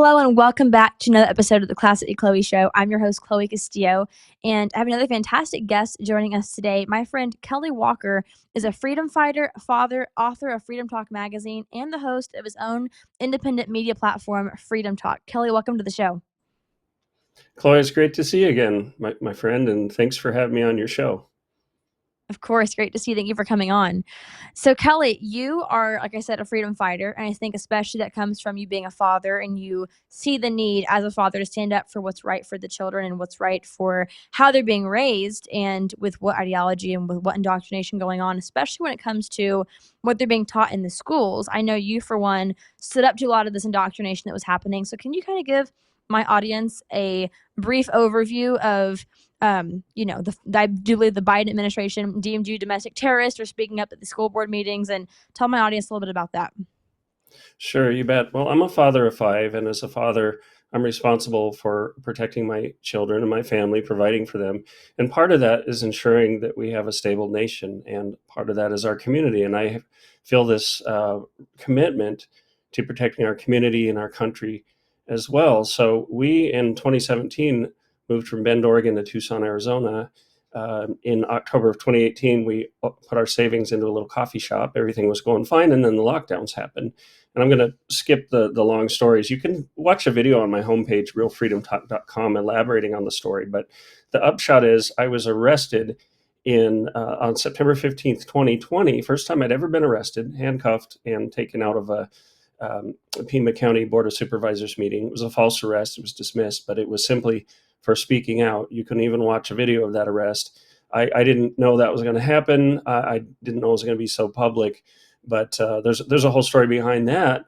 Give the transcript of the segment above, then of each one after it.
Hello and welcome back to another episode of the Classic Chloe Show. I'm your host, Chloe Castillo, and I have another fantastic guest joining us today. My friend Kelly Walker is a freedom fighter, father, author of Freedom Talk magazine, and the host of his own independent media platform, Freedom Talk. Kelly, welcome to the show. Chloe, it's great to see you again, my friend, and thanks for having me on your show. Of course, great to see you. Thank you for coming on. So, Kelly, you are, like I said, a freedom fighter. And I think especially that comes from you being a father and you see the need as a father to stand up for what's right for the children and what's right for how they're being raised and with what ideology and with what indoctrination going on, especially when it comes to what they're being taught in the schools. I know you, for one, stood up to a lot of this indoctrination that was happening. So, can you kind of give my audience a brief overview of I do believe the Biden administration deemed you domestic terrorist or speaking up at the school board meetings, and tell my audience a little bit about that. Sure, you bet. Well, I'm a father of five, and as a father, I'm responsible for protecting my children and my family, providing for them. And part of that is ensuring that we have a stable nation, and part of that is our community. And I feel this commitment to protecting our community and our country as well. So we, in 2017, moved from Bend, Oregon to Tucson, Arizona. In October of 2018, we put our savings into a little coffee shop. Everything was going fine, and then the lockdowns happened. And I'm going to skip the long stories. You can watch a video on my homepage, realfreedomtalk.com, elaborating on the story. But the upshot is I was arrested on September 15th, 2020. First time I'd ever been arrested, handcuffed, and taken out of a Pima County Board of Supervisors meeting. It was a false arrest. It was dismissed, but it was simply for speaking out. You can even watch a video of that arrest. I didn't know that was going to happen. I didn't know it was going to be so public. But there's a whole story behind that.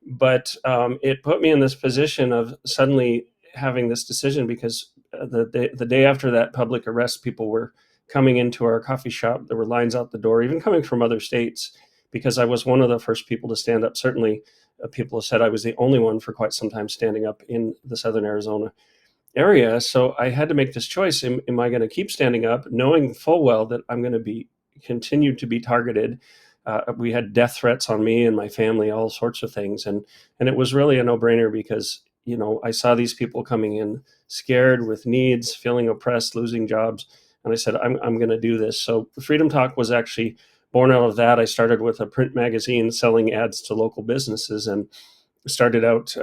But it put me in this position of suddenly having this decision because the day after that public arrest, people were coming into our coffee shop. There were lines out the door, even coming from other states, because I was one of the first people to stand up. Certainly, people have said I was the only one for quite some time standing up in the Southern Arizona area. So I had to make this choice. Am I going to keep standing up, knowing full well that I'm going to be continued to be targeted? We had death threats on me and my family, all sorts of things. And it was really a no-brainer because, I saw these people coming in scared with needs, feeling oppressed, losing jobs. And I said, I'm going to do this. So Freedom Talk was actually born out of that. I started with a print magazine selling ads to local businesses and started out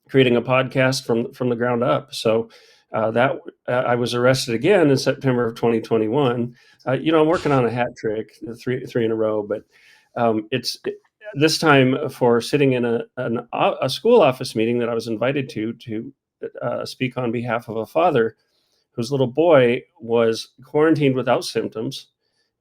creating a podcast from the ground up. So that I was arrested again in September of 2021. I'm working on a hat trick, three in a row, but it's this time for sitting in a school office meeting that I was invited to speak on behalf of a father whose little boy was quarantined without symptoms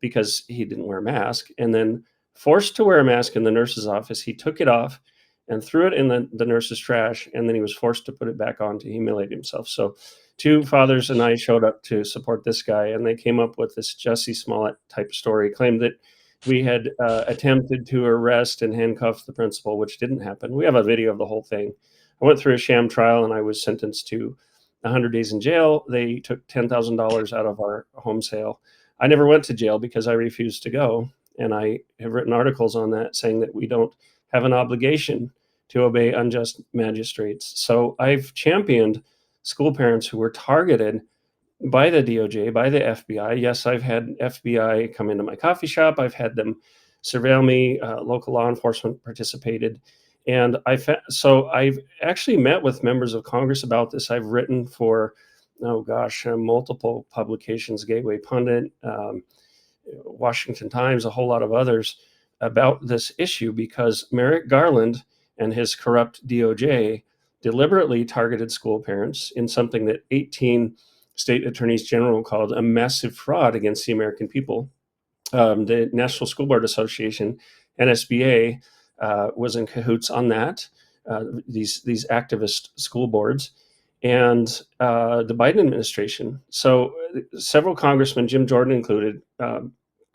because he didn't wear a mask, and then forced to wear a mask in the nurse's office. He took it off and threw it in the nurse's trash, and then he was forced to put it back on to humiliate himself. So two fathers and I showed up to support this guy, and they came up with this Jussie Smollett type story, claimed that we had attempted to arrest and handcuff the principal, which didn't happen. We have a video of the whole thing. I went through a sham trial, and I was sentenced to 100 days in jail. They took $10,000 out of our home sale. I never went to jail because I refused to go. And I have written articles on that saying that we don't have an obligation to obey unjust magistrates. So I've championed school parents who were targeted by the DOJ, by the FBI. Yes, I've had FBI come into my coffee shop. I've had them surveil me. Local law enforcement participated. And so I've actually met with members of Congress about this. I've written for, multiple publications, Gateway Pundit, Washington Times, a whole lot of others about this issue because Merrick Garland and his corrupt DOJ deliberately targeted school parents in something that 18 state attorneys general called a massive fraud against the American people. The National School Board Association, NSBA, was in cahoots on that. These activist school boards and the Biden administration. So several congressmen, Jim Jordan included,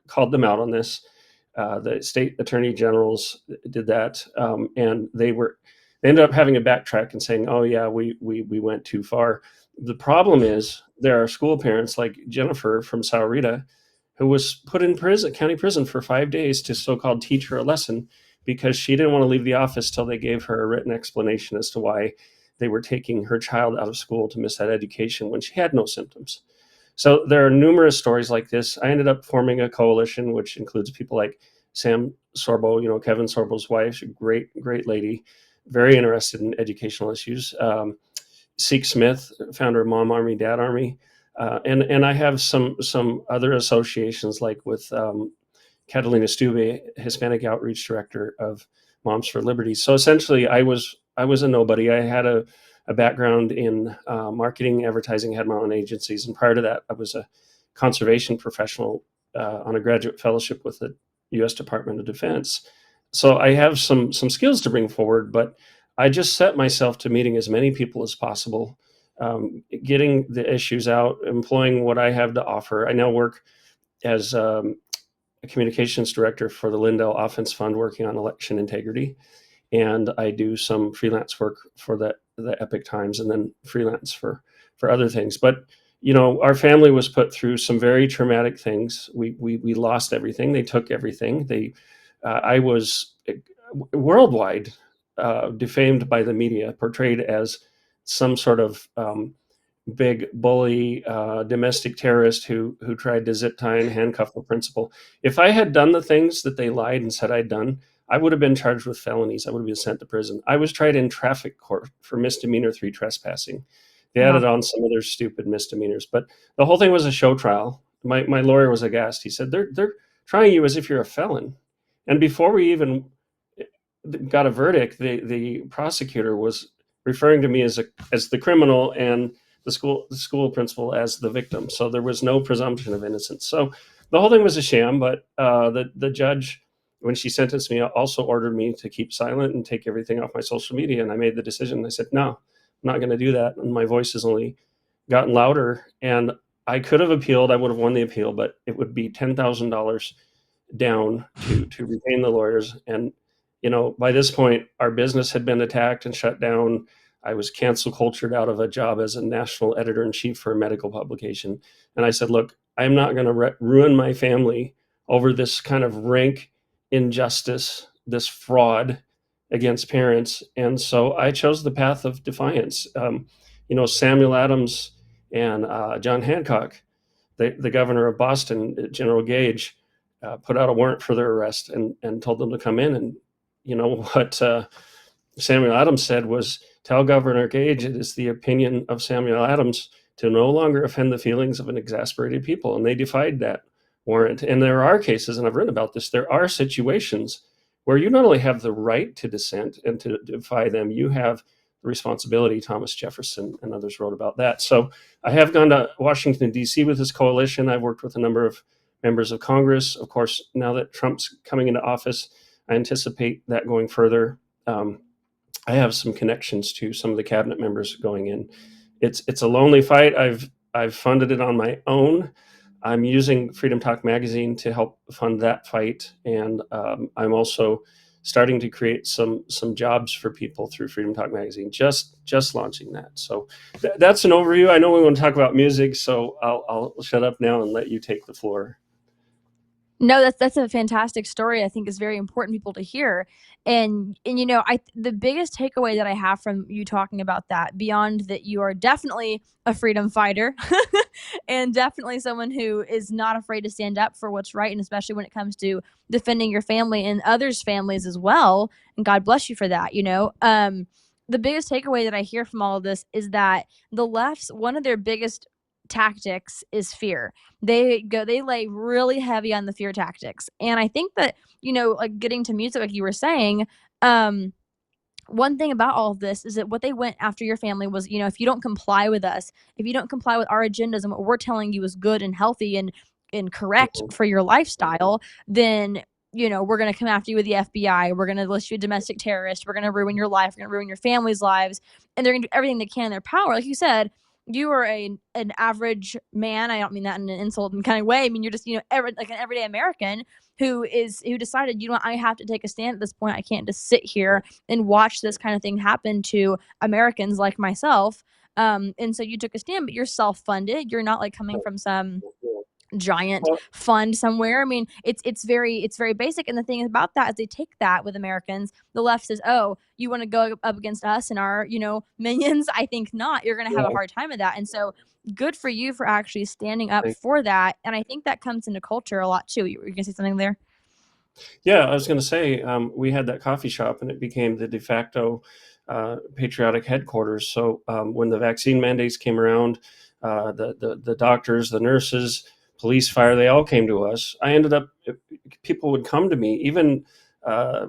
called them out on this. The state attorney generals did that, and they ended up having a backtrack and saying, "Oh yeah, we went too far." The problem is there are school parents like Jennifer from Sahuarita who was put in county prison for 5 days to so-called teach her a lesson because she didn't want to leave the office till they gave her a written explanation as to why they were taking her child out of school to miss that education when she had no symptoms. So there are numerous stories like this. I ended up forming a coalition, which includes people like Sam Sorbo, Kevin Sorbo's wife, great lady, very interested in educational issues. Seek Smith, founder of Mom Army, Dad Army, and I have some other associations like with Catalina Stube, Hispanic Outreach Director of Moms for Liberty. So essentially, I was a nobody. I had a background in marketing, advertising, had my own agencies, and prior to that, I was a conservation professional on a graduate fellowship with the U.S. Department of Defense. So I have some skills to bring forward, but I just set myself to meeting as many people as possible, getting the issues out, employing what I have to offer. I now work as a communications director for the Lindell Offense Fund, working on election integrity, and I do some freelance work for the Epic Times, and then freelance for other things. But our family was put through some very traumatic things. We lost everything. They took everything. I was worldwide defamed by the media, portrayed as some sort of big bully, domestic terrorist who tried to zip tie and handcuff the principal. If I had done the things that they lied and said I'd done, I would have been charged with felonies. I would have been sent to prison. I was tried in traffic court for misdemeanor 3 trespassing. They Wow. added on some other stupid misdemeanors, but the whole thing was a show trial. My lawyer was aghast. He said they're trying you as if you're a felon, and before we even got a verdict, the prosecutor was referring to me as the criminal and the school principal as the victim. So there was no presumption of innocence. So the whole thing was a sham. But the judge, when she sentenced me, also ordered me to keep silent and take everything off my social media. And I made the decision. I said, no, I'm not going to do that. And my voice has only gotten louder. And I could have appealed. I would have won the appeal, but it would be $10,000 down to retain the lawyers. And by this point, our business had been attacked and shut down. I was cancel cultured out of a job as a national editor in chief for a medical publication. And I said, look, I'm not going to ruin my family over this kind of rank injustice, this fraud against parents. And so I chose the path of defiance. Samuel Adams and John Hancock, the governor of Boston, General Gage, put out a warrant for their arrest and told them to come in. And what Samuel Adams said was, tell Governor Gage it is the opinion of Samuel Adams to no longer offend the feelings of an exasperated people. And they defied that warrant. And there are cases, and I've written about this, there are situations where you not only have the right to dissent and to defy them, you have the responsibility. Thomas Jefferson and others wrote about that. So I have gone to Washington, D.C. with this coalition. I've worked with a number of members of Congress. Of course, now that Trump's coming into office, I anticipate that going further. I have some connections to some of the cabinet members going in. It's a lonely fight. I've funded it on my own. I'm using Freedom Talk Magazine to help fund that fight, and I'm also starting to create some jobs for people through Freedom Talk Magazine. Just launching that. So that's an overview. I know we want to talk about music, so I'll shut up now and let you take the floor. No, that's a fantastic story. I think is very important people to hear. And the biggest takeaway that I have from you talking about that, beyond that you are definitely a freedom fighter and definitely someone who is not afraid to stand up for what's right, and especially when it comes to defending your family and others' families as well. And God bless you for that. The biggest takeaway that I hear from all of this is that the left's one of their biggest tactics is fear. They lay really heavy on the fear tactics. And I think that, like getting to music like you were saying, one thing about all of this is that what they went after your family was, if you don't comply with us, if you don't comply with our agendas and what we're telling you is good and healthy and correct Mhm. for your lifestyle, then we're going to come after you with the FBI. We're going to list you a domestic terrorist. We're going to ruin your life. We're going to ruin your family's lives. And they're going to do everything they can in their power. Like you said, you are an average man. I don't mean that in an insulting kind of way. I mean, you're just, like an everyday American who decided, I have to take a stand at this point. I can't just sit here and watch this kind of thing happen to Americans like myself. And so you took a stand, but you're self-funded. You're not like coming from some giant Well, fund somewhere. I mean, it's very basic. And the thing about that is they take that with Americans. The left says, "Oh, you want to go up against us and our minions?" I think not. You're going to have a yeah, hard time with that. And so, good for you for actually standing up thank for that. And I think that comes into culture a lot too. You were going to say something there? Yeah, I was going to say we had that coffee shop, and it became the de facto patriotic headquarters. So when the vaccine mandates came around, the doctors, the nurses, police, fire, they all came to us. I ended up people would come to me, even uh,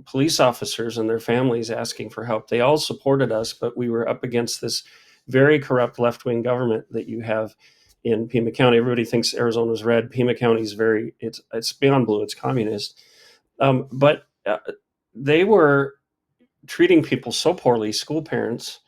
police officers and their families asking for help. They all supported us, but we were up against this very corrupt left wing government that you have in Pima County. Everybody thinks Arizona's red. Pima County is it's beyond blue. It's communist. But they were treating people so poorly, school parents,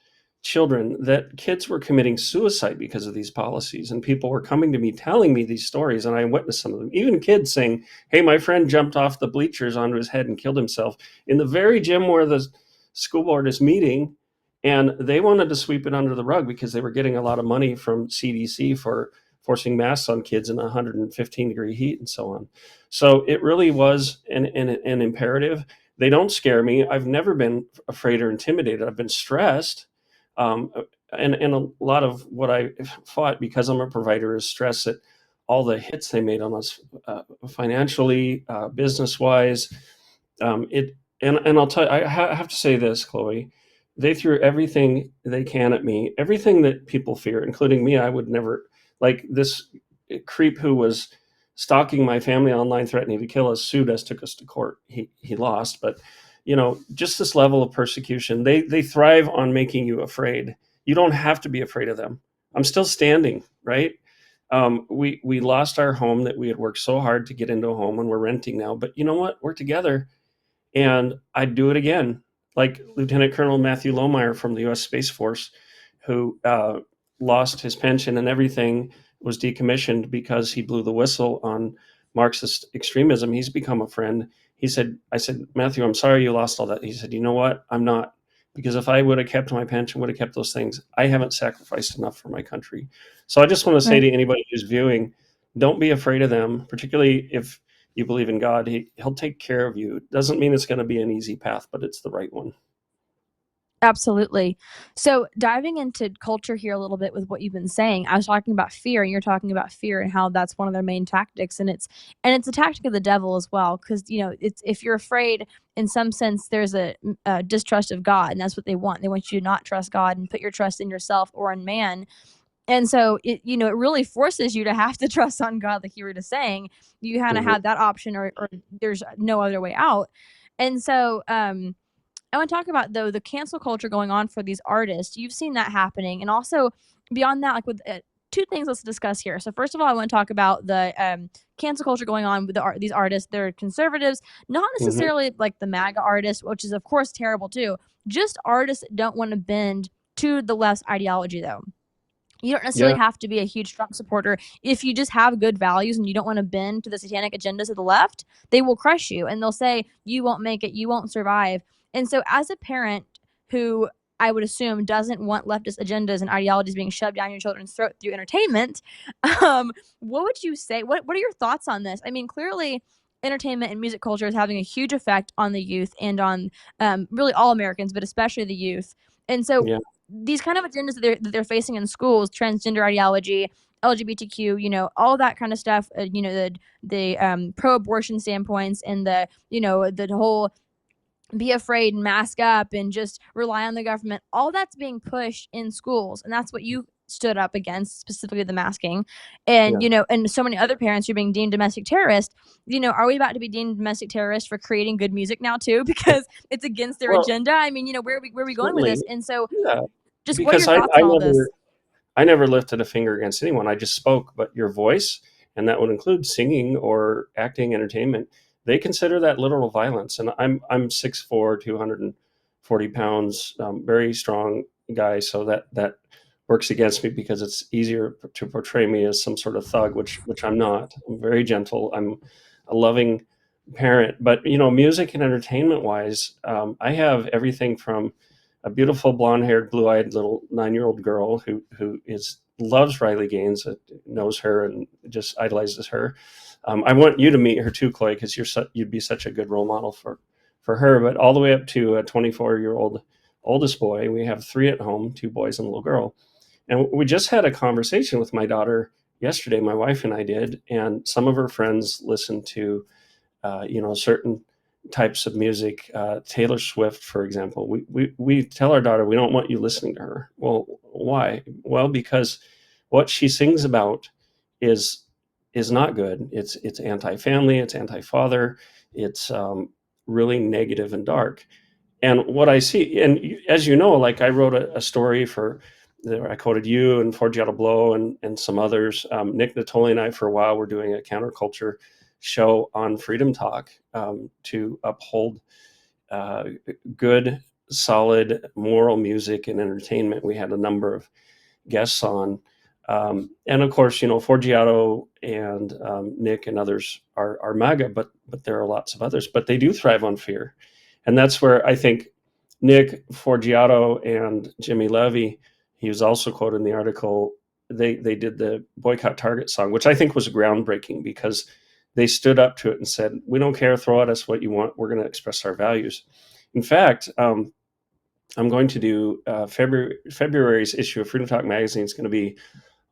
children, that kids were committing suicide because of these policies. And people were coming to me telling me these stories, and I witnessed some of them. Even kids saying, "Hey, my friend jumped off the bleachers onto his head and killed himself in the very gym where the school board is meeting." And they wanted to sweep it under the rug because they were getting a lot of money from CDC for forcing masks on kids in 115-degree heat and so on. So it really was an imperative. They don't scare me. I've never been afraid or intimidated. I've been stressed. Um, and a lot of what I fought, because I'm a provider, is stress at all the hits they made on us, financially, business wise. It and I'll tell you, I have to say this, Chloe. They threw everything they can at me, everything that people fear, including me. I would never, like this creep who was stalking my family online, threatening to kill us, sued us, took us to court. He lost, but just this level of persecution. They thrive on making you afraid. You don't have to be afraid of them. I'm still standing, right? We lost our home that we had worked so hard to get into a home, and we're renting now. But you know what? We're together, and I'd do it again. Like Lieutenant Colonel Matthew Lohmeyer from the U.S. Space Force, who lost his pension and everything, was decommissioned because he blew the whistle on Marxist extremism. He's become a friend. I said, Matthew, I'm sorry you lost all that. He said, you know what? I'm not. Because if I would have kept my pension, would have kept those things, I haven't sacrificed enough for my country. So I just want to say Right. to anybody who's viewing, don't be afraid of them, particularly if you believe in God. He'll take care of you. It doesn't mean it's going to be an easy path, but it's the right one. Absolutely. So, diving into culture here a little bit with what you've been saying, I was talking about fear, and you're talking about fear and how that's one of their main tactics, and it's a tactic of the devil as well, because it's if you're afraid, in some sense, there's a distrust of God, and that's what they want. They want you to not trust God and put your trust in yourself or in man. And so it really forces you to have to trust on God, like you were just saying. You kind of Mhm. have that option, or there's no other way out. And so, I want to talk about though the cancel culture going on for these artists. You've seen that happening, and also beyond that, like with two things let's discuss here. So first of all, I want to talk about the cancel culture going on with these artists. They're conservatives, not Mhm. necessarily like the MAGA artists, which is of course terrible too. Just artists that don't want to bend to the left's ideology, though. You don't necessarily Yeah. have to be a huge Trump supporter. If you just have good values and you don't want to bend to the satanic agendas of the left, they will crush you and they'll say, you won't make it, you won't survive. And so, as a parent who I would assume doesn't want leftist agendas and ideologies being shoved down your children's throat through entertainment, what would you say? What are your thoughts on this? I mean, clearly, entertainment and music culture is having a huge effect on the youth and on really all Americans, but especially the youth. And so, Yeah. these kind of agendas that they're facing in schools, transgender ideology, LGBTQ, all that kind of stuff, the pro-abortion standpoints and the whole be afraid and mask up and just rely on the government. All that's being pushed in schools, and that's what you stood up against, specifically the masking. And Yeah. and so many other parents are being deemed domestic terrorists. Are we about to be deemed domestic terrorists for creating good music now too because it's against their Well, agenda? I mean, where are we going with this? certainly. And so, Yeah. just what are Because your thoughts on all this? I never lifted a finger against anyone. I just spoke. But your voice, and that would include singing or acting, entertainment, they consider that literal violence. And I'm 6'4", 240 pounds, very strong guy. So that works against me because it's easier to portray me as some sort of thug, which I'm not. I'm very gentle. I'm a loving parent. But music and entertainment wise, I have everything from a beautiful blonde-haired, blue-eyed little 9-year-old girl who is loves Riley Gaines, knows her and just idolizes her. I want you to meet her too, Chloe, because you'd be such a good role model for her. But all the way up to a 24-year-old oldest boy, we have three at home, two boys and a little girl. And we just had a conversation with my daughter yesterday. My wife and I did, and some of her friends listen to, certain types of music. Taylor Swift, for example. We tell our daughter we don't want you listening to her. Well, why? Well, because what she sings about is is not good. It's anti-family. It's anti-father. It's really negative and dark. And what I see, and as you know, like I wrote a story for, I quoted you and Forgiato Blow and some others. Nick Natoli and I, for a while, were doing a counterculture show on Freedom Talk to uphold uh, good, solid, moral music and entertainment. We had a number of guests on. And of course, Forgiato and Nick and others are MAGA, but there are lots of others. But they do thrive on fear. And that's where I think Nick Forgiato and Jimmy Levy, he was also quoted in the article, they did the Boycott Target song, which I think was groundbreaking because they stood up to it and said, we don't care, throw at us what you want, we're going to express our values. In fact, I'm going to do February's issue of Freedom Talk magazine is going to be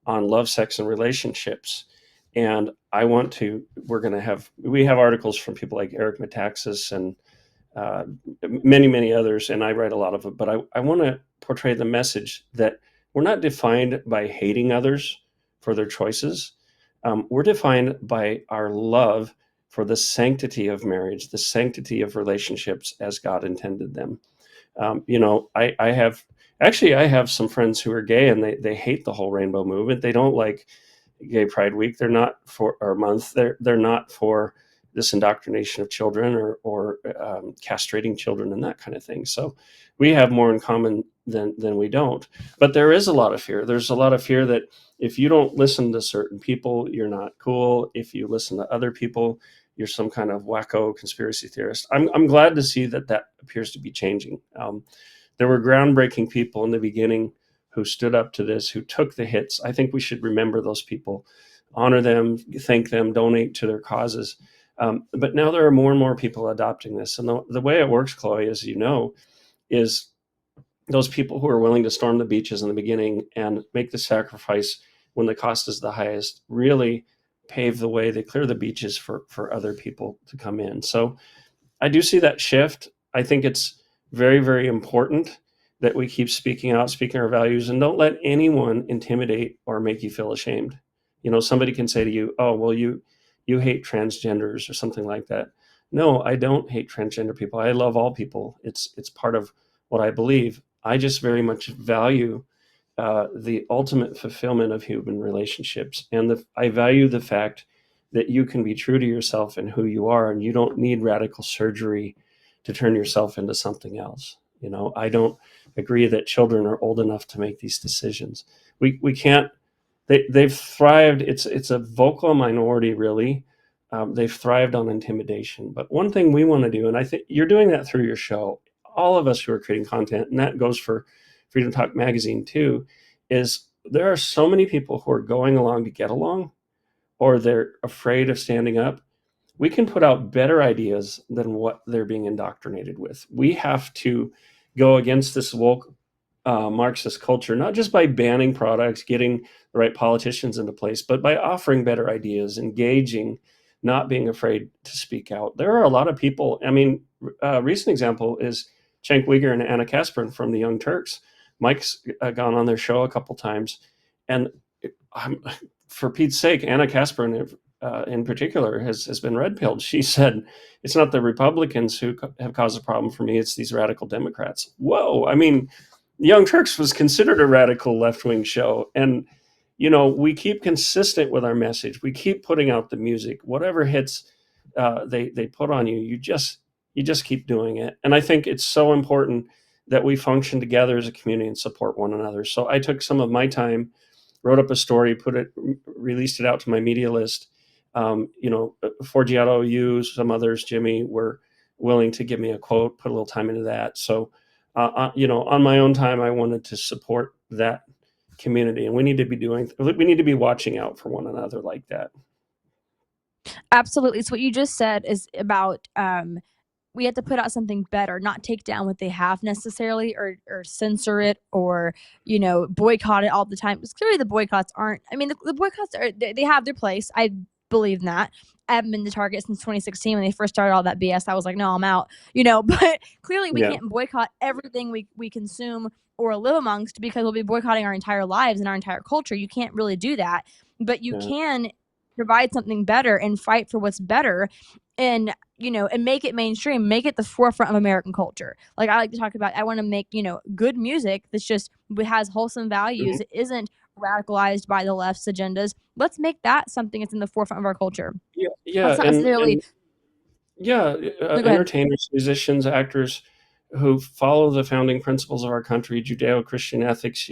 on love, sex, and relationships. And we have articles from people like Eric Metaxas and many, many others, and I write a lot of it, but I want to portray the message that we're not defined by hating others for their choices. We're defined by our love for the sanctity of marriage, the sanctity of relationships as God intended them. I have some friends who are gay and they hate the whole rainbow movement. They don't like Gay Pride Week. They're not for our month. They're not for this indoctrination of children or castrating children and that kind of thing. So we have more in common than we don't. But there is a lot of fear. There's a lot of fear that if you don't listen to certain people, you're not cool. If you listen to other people, you're some kind of wacko conspiracy theorist. I'm glad to see that appears to be changing. There were groundbreaking people in the beginning who stood up to this, who took the hits. I think we should remember those people, honor them, thank them, donate to their causes. But now there are more and more people adopting this. And the way it works, Chloe, as you know, is those people who are willing to storm the beaches in the beginning and make the sacrifice when the cost is the highest really pave the way. They clear the beaches for other people to come in. So I do see that shift. I think it's very, very important that we keep speaking out, speaking our values, and don't let anyone intimidate or make you feel ashamed. Somebody can say to you, oh, well, you hate transgenders or something like that. No, I don't hate transgender people. I love all people. It's part of what I believe. I just very much value the ultimate fulfillment of human relationships. And I value the fact that you can be true to yourself and who you are, and you don't need radical surgery to turn yourself into something else. I don't agree that children are old enough to make these decisions. We can't. They've thrived. It's a vocal minority, really. They've thrived on intimidation. But one thing we want to do, and I think you're doing that through your show, all of us who are creating content, and that goes for Freedom Talk magazine too, is there are so many people who are going along to get along, or they're afraid of standing up. We can put out better ideas than what they're being indoctrinated with. We have to go against this woke Marxist culture, not just by banning products, getting the right politicians into place, but by offering better ideas, engaging, not being afraid to speak out. There are a lot of people. I mean, a recent example is Cenk Uygur and Anna Kasparian from the Young Turks. Mike's gone on their show a couple times, and for Pete's sake, Anna Kasparian in particular has been red-pilled. She said, it's not the Republicans who have caused a problem for me, it's these radical Democrats. Whoa, I mean, Young Turks was considered a radical left-wing show. And, we keep consistent with our message. We keep putting out the music. Whatever hits they put on you, you just keep doing it. And I think it's so important that we function together as a community and support one another. So I took some of my time, wrote up a story, released it out to my media list. Forgiato, you, some others, Jimmy, were willing to give me a quote, put a little time into that. So, on my own time, I wanted to support that community, and we need to be watching out for one another like that. Absolutely. So what you just said is about we have to put out something better, not take down what they have necessarily, or censor it, or boycott it all the time. Because clearly the boycotts aren't. I mean, the boycotts are they have their place. I believe in that. I haven't been to Target since 2016 when they first started all that BS. I was like, no, I'm out. But clearly we Yeah, can't boycott everything we consume or live amongst, because we'll be boycotting our entire lives and our entire culture. You can't really do that, but you yeah, can provide something better and fight for what's better, and and make it mainstream, make it the forefront of American culture. Like I like to talk about, I want to make good music that's just has wholesome mhm, values. It isn't radicalized by the left's agendas. Let's make that something that's in the forefront of our culture. yeah, yeah, That's not necessarily. yeah, No, go ahead. entertainers, musicians, actors who follow the founding principles of our country, Judeo-Christian ethics.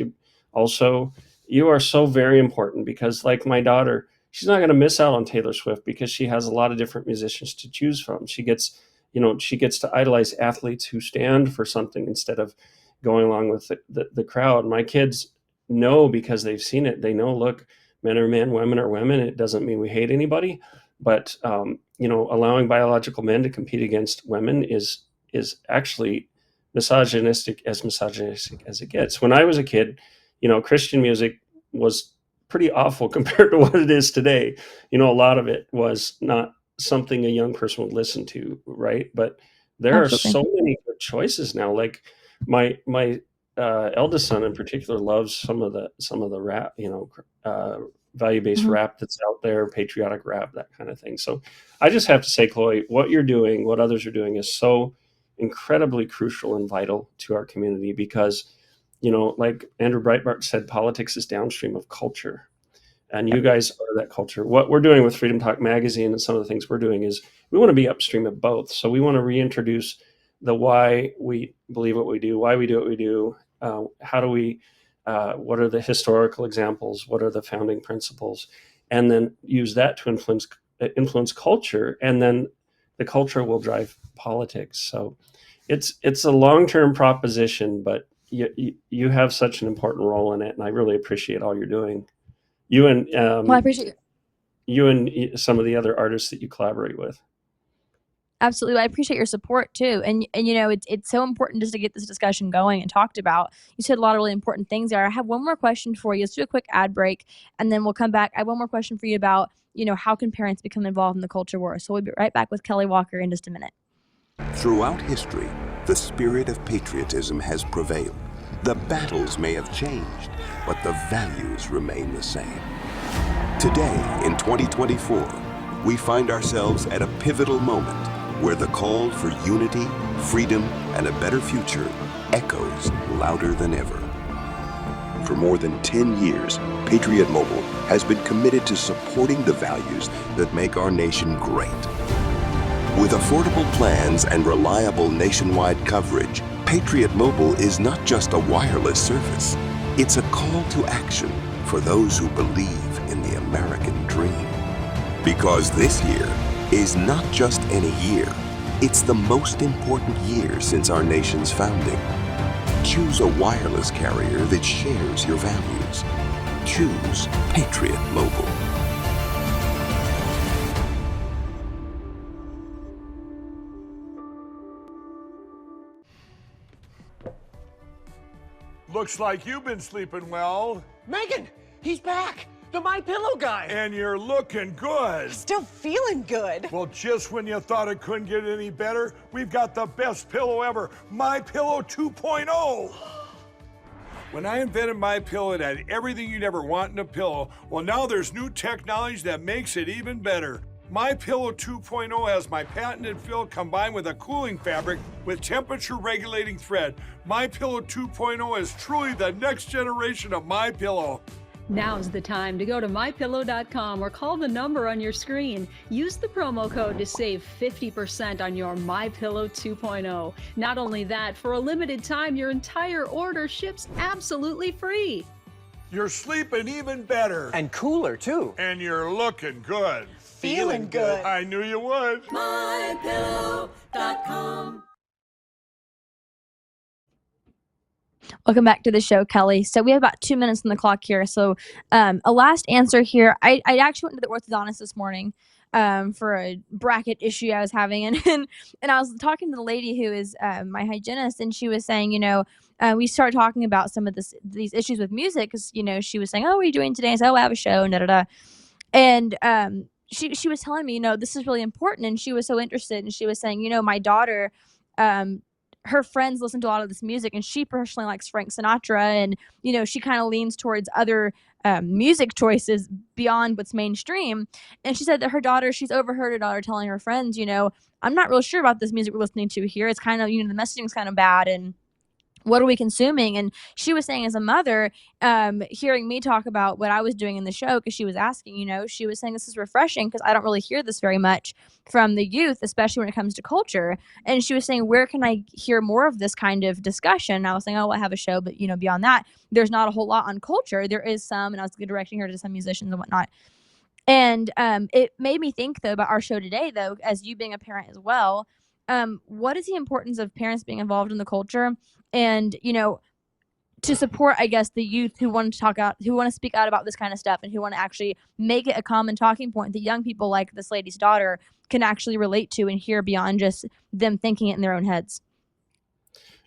Also, you are so very important, because, like my daughter, she's not going to miss out on Taylor Swift because she has a lot of different musicians to choose from. She gets to idolize athletes who stand for something instead of going along with the crowd. My kids know, because they've seen it. They know, look, men are men, women are women. It doesn't mean we hate anybody, but allowing biological men to compete against women is actually misogynistic as it gets. When I was a kid, Christian music was pretty awful compared to what it is today. A lot of it was not something a young person would listen to, right? But there are Absolutely. so many good choices now. Like my eldest son in particular loves some of the rap, value-based Hmm. rap that's out there, patriotic rap, that kind of thing. So I just have to say, Chloe, what you're doing, what others are doing, is so incredibly crucial and vital to our community, because, like Andrew Breitbart said, politics is downstream of culture. And Yep. you guys are that culture. What we're doing with Freedom Talk Magazine and some of the things we're doing is we want to be upstream of both. So we want to reintroduce the why we believe what we do, why we do what we do, how do we, what are the historical examples, what are the founding principles, and then use that to influence culture, and then the culture will drive politics. So it's a long term proposition, but you have such an important role in it, and I really appreciate all you're doing. You and Well, I appreciate. some of the other artists that you collaborate with. Absolutely. I appreciate your support too. And it's so important just to get this discussion going and talked about. You said a lot of really important things there. I have one more question for you. Let's do a quick ad break and then we'll come back. I have one more question for you about, how can parents become involved in the culture war? So we'll be right back with Kelly Walker in just a minute. Throughout history, the spirit of patriotism has prevailed. The battles may have changed, but the values remain the same. Today, in 2024, we find ourselves at a pivotal moment where the call for unity, freedom, and a better future echoes louder than ever. For more than 10 years, Patriot Mobile has been committed to supporting the values that make our nation great. With affordable plans and reliable nationwide coverage, Patriot Mobile is not just a wireless service. It's a call to action for those who believe in the American dream. Because this year is not just any year, it's the most important year since our nation's founding. Choose a wireless carrier that shares your values. Choose Patriot Mobile. Looks like you've been sleeping well. Megan, he's back. The My Pillow guy. And you're looking good. Still feeling good. Well, just when you thought it couldn't get any better, we've got the best pillow ever, My Pillow 2.0. When I invented My Pillow, it had everything you'd ever want in a pillow. Well, now there's new technology that makes it even better. My Pillow 2.0 has my patented fill combined with a cooling fabric with temperature regulating thread. My Pillow 2.0 is truly the next generation of My Pillow. Now's the time to go to mypillow.com or call the number on your screen. Use the promo code to save 50% on your MyPillow 2.0. Not only that, for a limited time, your entire order ships absolutely free. You're sleeping even better. And cooler, too. And you're looking good. Feeling good. I knew you would. mypillow.com. Welcome back to the show, Kelly. So we have about 2 minutes on the clock here. So a last answer here. I actually went to the orthodontist this morning for a bracket issue I was having, and I was talking to the lady who is my hygienist, and she was saying, we started talking about some of these issues with music because she was saying, "Oh, what are you doing today?" I said, "Oh, I have a show," and da da da. And she was telling me, this is really important, and she was so interested, and she was saying, my daughter, um, her friends listen to a lot of this music, and she personally likes Frank Sinatra, and she kind of leans towards other music choices beyond what's mainstream. And she said that she's overheard her daughter telling her friends, I'm not real sure about this music we're listening to here. It's kind of, the messaging's kind of bad, and what are we consuming? And she was saying, as a mother, hearing me talk about what I was doing in the show, because she was asking, she was saying, this is refreshing because I don't really hear this very much from the youth, especially when it comes to culture. And she was saying, where can I hear more of this kind of discussion? And I was saying, oh, I have a show, but beyond that, there's not a whole lot on culture. There is some, and I was directing her to some musicians and whatnot. And it made me think, though, about our show today, though, as you being a parent as well. What is the importance of parents being involved in the culture, and to support, I guess, the youth who want to speak out about this kind of stuff, and who want to actually make it a common talking point that young people like this lady's daughter can actually relate to and hear beyond just them thinking it in their own heads?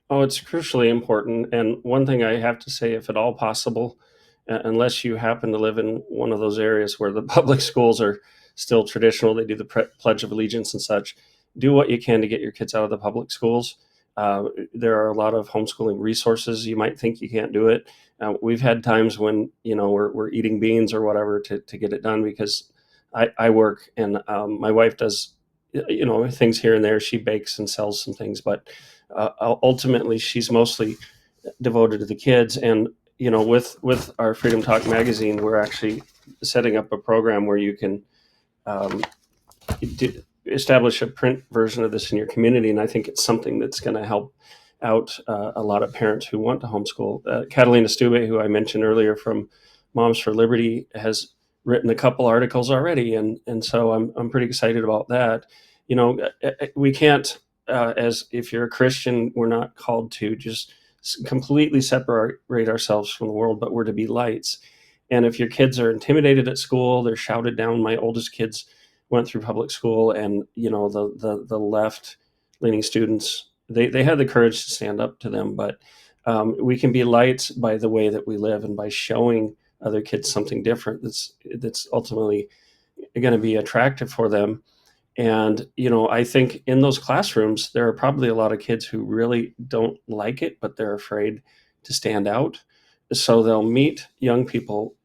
Oh, it's crucially important. And one thing I have to say, if at all possible, unless you happen to live in one of those areas where the public schools are still traditional, they do the Pledge of Allegiance and such, do what you can to get your kids out of the public schools. There are a lot of homeschooling resources. You might think you can't do it. We've had times when we're eating beans or whatever to get it done, because I work, and my wife does things here and there. She bakes and sells some things, but ultimately she's mostly devoted to the kids. And with our Freedom Talk magazine, we're actually setting up a program where you can establish a print version of this in your community. And I think it's something that's going to help out a lot of parents who want to homeschool. Catalina Stube, who I mentioned earlier from Moms for Liberty, has written a couple articles already. And so I'm pretty excited about that. We can't, as if you're a Christian, we're not called to just completely separate ourselves from the world, but we're to be lights. And if your kids are intimidated at school, they're shouted down. My oldest kids went through public school, and the left leaning students, they had the courage to stand up to them. But we can be lights by the way that we live, and by showing other kids something different that's ultimately going to be attractive for them. And I think in those classrooms there are probably a lot of kids who really don't like it, but they're afraid to stand out, so they'll meet young people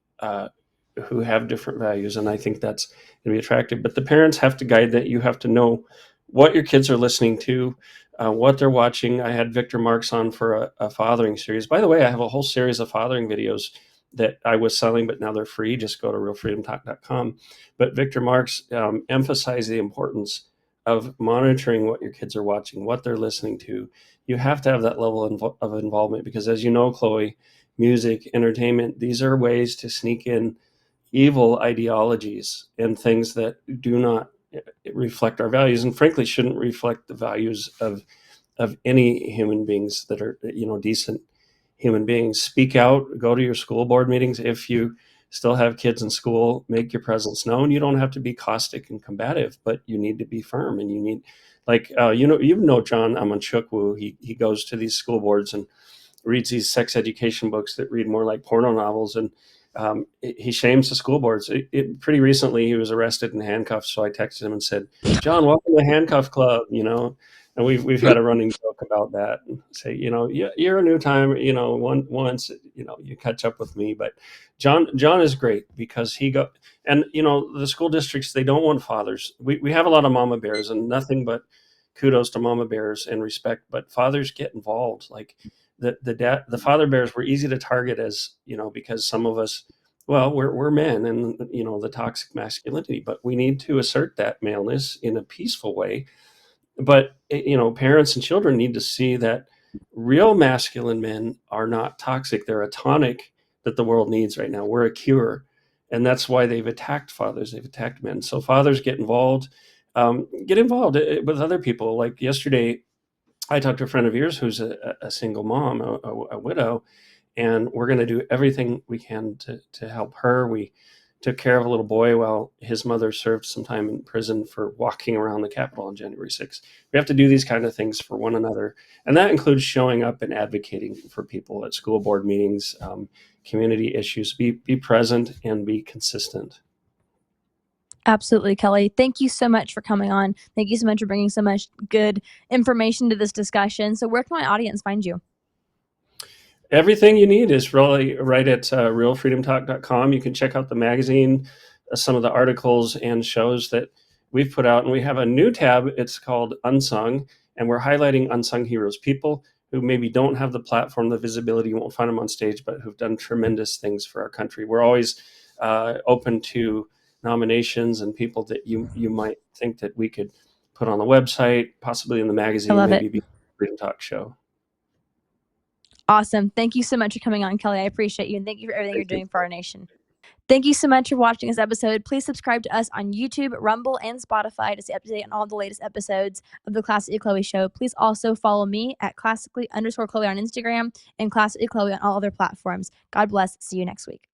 who have different values, and I think that's going to be attractive. But the parents have to guide that. You have to know what your kids are listening to, what they're watching. I had Victor Marks on for a fathering series. By the way, I have a whole series of fathering videos that I was selling, but now they're free. Just go to realfreedomtalk.com. But Victor Marks emphasized the importance of monitoring what your kids are watching, what they're listening to. You have to have that level of involvement, because, as you know, Chloe, music, entertainment, these are ways to sneak in evil ideologies and things that do not reflect our values, and frankly shouldn't reflect the values of any human beings that are decent human beings. Speak out, go to your school board meetings. If you still have kids in school, make your presence known. You don't have to be caustic and combative, but you need to be firm, and you need, John Amanchukwu, he goes to these school boards and reads these sex education books that read more like porno novels, and he shames the school boards. Pretty recently, he was arrested and handcuffed. So I texted him and said, "John, welcome to the Handcuff Club." And we've had a running joke about that. And say, you're a new time. Once you catch up with me. But John is great, because and the school districts, they don't want fathers. We have a lot of mama bears, and nothing but kudos to mama bears and respect. But fathers get involved, like. The father bears were easy to target, as because some of us, we're men, and the toxic masculinity, but we need to assert that maleness in a peaceful way. But parents and children need to see that real masculine men are not toxic. They're a tonic that the world needs right now. We're a cure, and that's why they've attacked fathers. They've attacked men. So fathers, get involved with other people. Like yesterday, I talked to a friend of yours who's a single mom, a widow, and we're going to do everything we can to help her. We took care of a little boy while his mother served some time in prison for walking around the Capitol on January 6th. We have to do these kind of things for one another. And that includes showing up and advocating for people at school board meetings, community issues. Be present and be consistent. Absolutely, Kelly. Thank you so much for coming on. Thank you so much for bringing so much good information to this discussion. So where can my audience find you? Everything you need is really right at realfreedomtalk.com. You can check out the magazine, some of the articles and shows that we've put out. And we have a new tab. It's called Unsung. And we're highlighting unsung heroes, people who maybe don't have the platform, the visibility, you won't find them on stage, but who've done tremendous things for our country. We're always open to nominations and people that you might think that we could put on the website, possibly in the magazine, maybe be a Freedom Talk show. Awesome. Thank you so much for coming on, Kelly. I appreciate you. And thank you for everything you're doing for our nation. Thank you so much for watching this episode. Please subscribe to us on YouTube, Rumble, and Spotify to stay up to date on all the latest episodes of the Classically Chloe Show. Please also follow me at classically_Chloe on Instagram and Classically Chloe on all other platforms. God bless. See you next week.